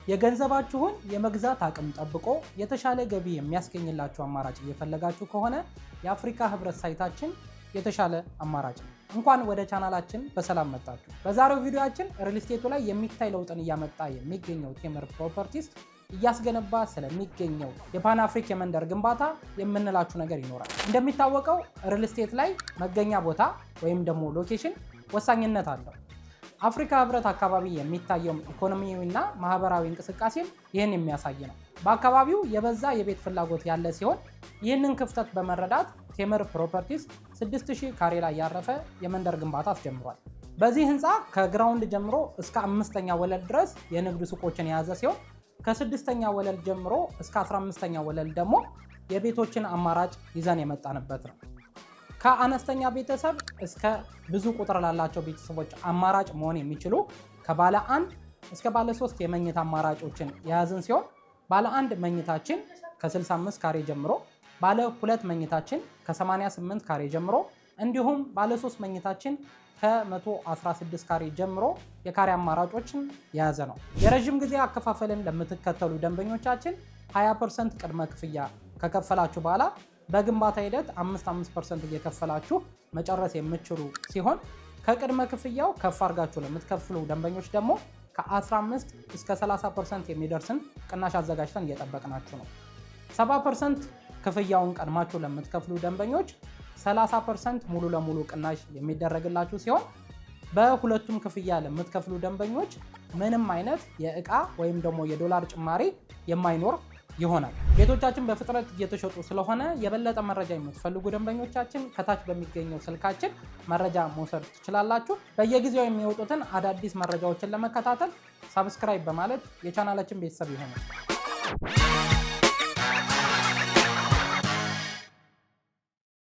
የገንዘባችሁን የመግዛት አቅም ጠብቆ የተሻለ ገቢ የሚያስገኝላችሁ አማራጭ እየፈለጋችሁ ከሆነ የአፍሪካ ህብረት ሳይታችን የተሻለ አማራጭ ነው። እንኳን ወደ ቻናላችን በሰላም መጣችሁ። በዛሬው ቪዲዮአችን ሪል ስቴቱ ላይ የሚታይ ለውጥን እያመጣ የሚገኘው ቴምር ፕሮፐርቲስ እያስገነባ ስለሚገኘው የፓን አፍሪክ የመንደር ግንባታ የምንላችሁ ነገር ይኖራል። እንደሚታወቀው ሪል ስቴት ላይ መገኛ ቦታ ወይም ደግሞ ሎኬሽን ወሳኝነት አለው። አፍሪካ ህብረት አካባቢ የሚታየው ኢኮኖሚያዊና ማህበራዊ እንቅስቃሴም ይህን የሚያሳይ ነው። በአካባቢው የበዛ የቤት ፍላጎት ያለ ሲሆን ይህንን ክፍተት በመረዳት ቴምር ፕሮፐርቲስ 6000 ካሬ ላይ ያረፈ የመንደር ግንባታ አስጀምሯል። በዚህ ህንፃ ከግራውንድ ጀምሮ እስከ 5ኛ ወለል ድረስ የንግድ ሱቆችን የያዘ ሲሆን ከ6ኛ ወለል ጀምሮ እስከ 15ኛ ወለል ደግሞ የቤቶችን አማራጭ ይዘን የመጣንበት ነው። ከአነስተኛ ቤተሰብ እስከ ብዙ ቁጥር ላላቸው ቤተሰቦች አማራጭ መሆን የሚችሉ ከባለ 1 እስከ ባለ 3 የመኝታ አማራጮችን የያዝን ሲሆን ባለ 1 መኝታችን ከ65 ካሬ ጀምሮ፣ ባለ 2 መኝታችን ከ88 ካሬ ጀምሮ እንዲሁም ባለ 3 መኝታችን ከ116 ካሬ ጀምሮ የካሬ አማራጮችን የያዘ ነው። የረጅም ጊዜ አከፋፈልን ለምትከተሉ ደንበኞቻችን 20% ቅድመ ክፍያ ከከፈላችሁ በኋላ በግንባታ ሂደት 5% እየከፈላችሁ መጨረስ የምትችሉ ሲሆን ከቅድመ ክፍያው ከፍ አድርጋችሁ ለምትከፍሉ ደንበኞች ደግሞ ከ15 እስከ 30% የሚደርስን ቅናሽ አዘጋጅተን እየጠበቅናችሁ ነው። 70% ክፍያውን ቀድማችሁ ለምትከፍሉ ደንበኞች 30% ሙሉ ለሙሉ ቅናሽ የሚደረግላችሁ ሲሆን በሁለቱም ክፍያ ለምትከፍሉ ደንበኞች ምንም አይነት የእቃ ወይም ደግሞ የዶላር ጭማሪ የማይኖር ይሆናል። ቤቶቻችን በፍጥነት እየተሸጡ ስለሆነ የበለጠ መረጃ የምትፈልጉ ደንበኞቻችን ከታች በሚገኘው ስልካችን መረጃ መውሰድ ትችላላችሁ። በየጊዜው የሚወጡትን አዳዲስ መረጃዎችን ለመከታተል ሰብስክራይብ በማለት የቻናላችን ቤተሰብ ይሆናል።